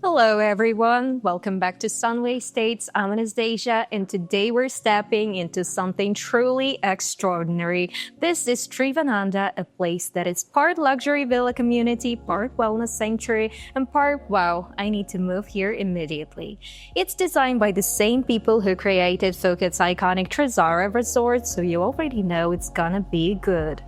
Hello everyone, welcome back to Sunway States. I'm Anastasia and today we're stepping into something truly extraordinary. This is Tri Vananda, a place that is part luxury villa community, part wellness sanctuary, and part wow, I need to move here immediately. It's designed by the same people who created Phuket's iconic Trisara Resort, so you already know it's gonna be good.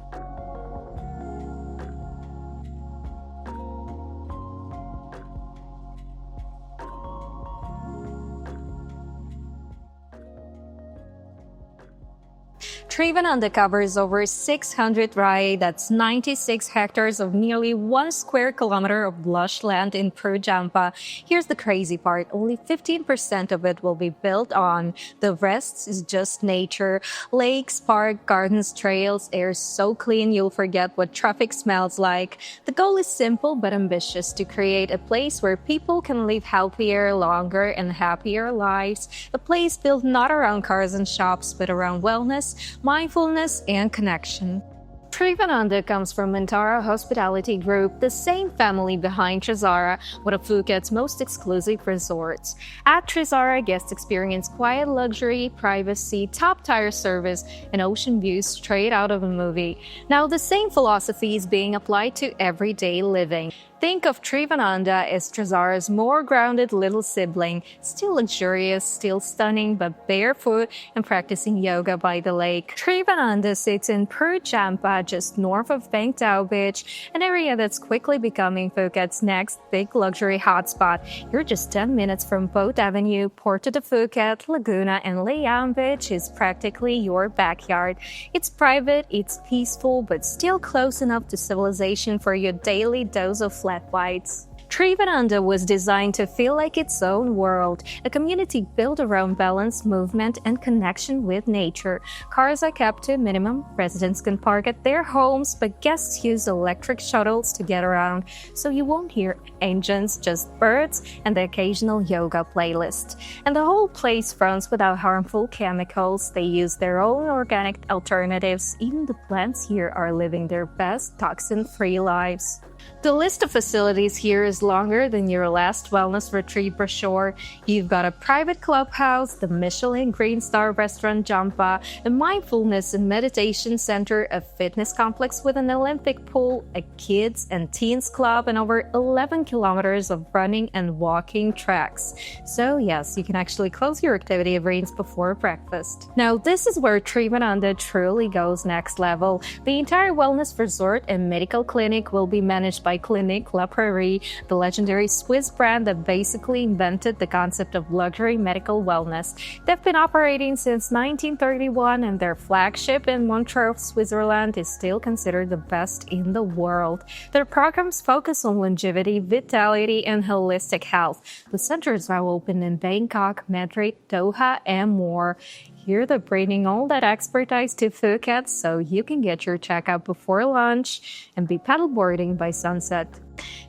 Tri Vananda covers over 600 rai, that's 96 hectares of nearly 1 square kilometer of lush land in Jampa. Here's the crazy part, only 15% of it will be built on. The rest is just nature. Lakes, park, gardens, trails, air so clean you'll forget what traffic smells like. The goal is simple but ambitious, to create a place where people can live healthier, longer, and happier lives. A place built not around cars and shops, but around wellness, mindfulness, and connection. Tri Vananda comes from Mantara Hospitality Group, the same family behind Trisara, one of Phuket's most exclusive resorts. At Trisara, guests experience quiet luxury, privacy, top-tier service, and ocean views straight out of a movie. Now, the same philosophy is being applied to everyday living. Think of Tri Vananda as Trisara's more grounded little sibling, still luxurious, still stunning, but barefoot and practicing yoga by the lake. Tri Vananda sits in Jampa, just north of Bang Tao Beach, an area that's quickly becoming Phuket's next big luxury hotspot. You're just 10 minutes from Boat Avenue, Porto de Phuket, Laguna, and Layam Beach is practically your backyard. It's private, it's peaceful, but still close enough to civilization for your daily dose of flat whites. Tri Vananda was designed to feel like its own world, a community built around balance, movement, and connection with nature. Cars are kept to a minimum, residents can park at their homes, but guests use electric shuttles to get around, so you won't hear engines, just birds and the occasional yoga playlist. And the whole place runs without harmful chemicals. They use their own organic alternatives. Even the plants here are living their best toxin-free lives. The list of facilities here is longer than your last wellness retreat brochure. You've got a private clubhouse, the Michelin Green Star restaurant Jampa, a mindfulness and meditation center, a fitness complex with an Olympic pool, a kids and teens club, and over 11 kilometers of running and walking tracks. So yes, you can actually close your activity arenas before breakfast. Now this is where Tri Vananda truly goes next level. The entire wellness resort and medical clinic will be managed by Clinique La Prairie, the legendary Swiss brand that basically invented the concept of luxury medical wellness. They've been operating since 1931 and their flagship in Montreux, Switzerland is still considered the best in the world. Their programs focus on longevity, vitality, and holistic health. The centers are open in Bangkok, Madrid, Doha, and more. Here they're bringing all that expertise to Phuket so you can get your checkup before lunch and be paddleboarding by sunset.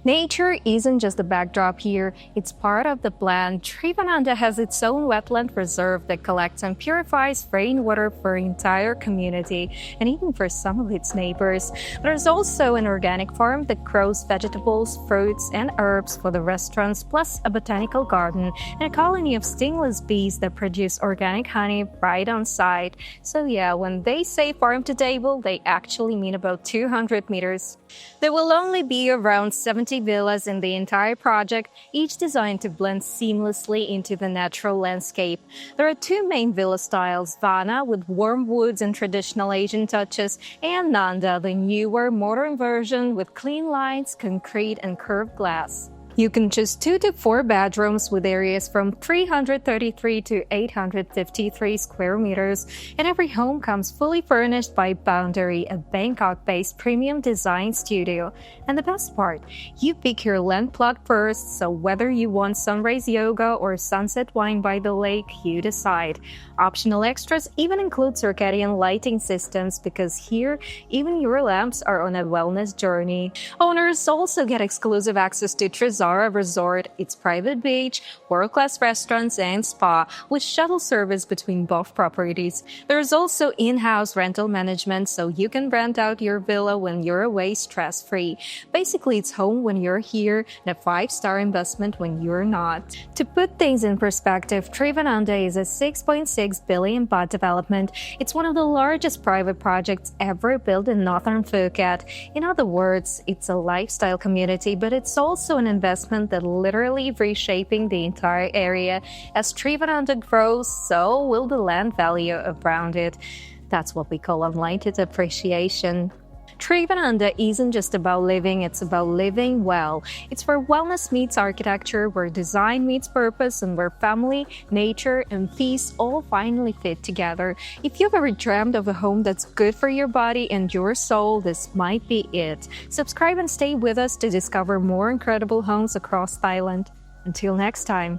Nature isn't just a backdrop here, it's part of the plan. Tri Vananda has its own wetland reserve that collects and purifies rainwater for an entire community, and even for some of its neighbors. There's also an organic farm that grows vegetables, fruits, and herbs for the restaurants, plus a botanical garden and a colony of stingless bees that produce organic honey right on site. So yeah, when they say farm to table, they actually mean about 200 meters. There will only be around 70 villas in the entire project, each designed to blend seamlessly into the natural landscape. There are two main villa styles, Vana with warm woods and traditional Asian touches, and Nanda, the newer, modern version with clean lines, concrete, and curved glass. You can choose 2 to 4 bedrooms with areas from 333 to 853 square meters, and every home comes fully furnished by Boundary, a Bangkok-based premium design studio. And the best part, you pick your land plot first, so whether you want sunrise yoga or sunset wine by the lake, you decide. Optional extras even include circadian lighting systems, because here, even your lamps are on a wellness journey. Owners also get exclusive access to Trisara Trisara Resort, its private beach, world-class restaurants, and spa, with shuttle service between both properties. There's also in-house rental management, so you can rent out your villa when you're away stress-free. Basically, it's home when you're here and a 5-star investment when you're not. To put things in perspective, Tri Vananda is a 6.6 billion baht development. It's one of the largest private projects ever built in northern Phuket. In other words, it's a lifestyle community, but it's also an investment that literally reshaping the entire area. As Tri Vananda grows, so will the land value around it. That's what we call unlimited appreciation. Tri Vananda isn't just about living, it's about living well. It's where wellness meets architecture, where design meets purpose, and where family, nature, and peace all finally fit together. If you've ever dreamed of a home that's good for your body and your soul, this might be it. Subscribe and stay with us to discover more incredible homes across Thailand. Until next time.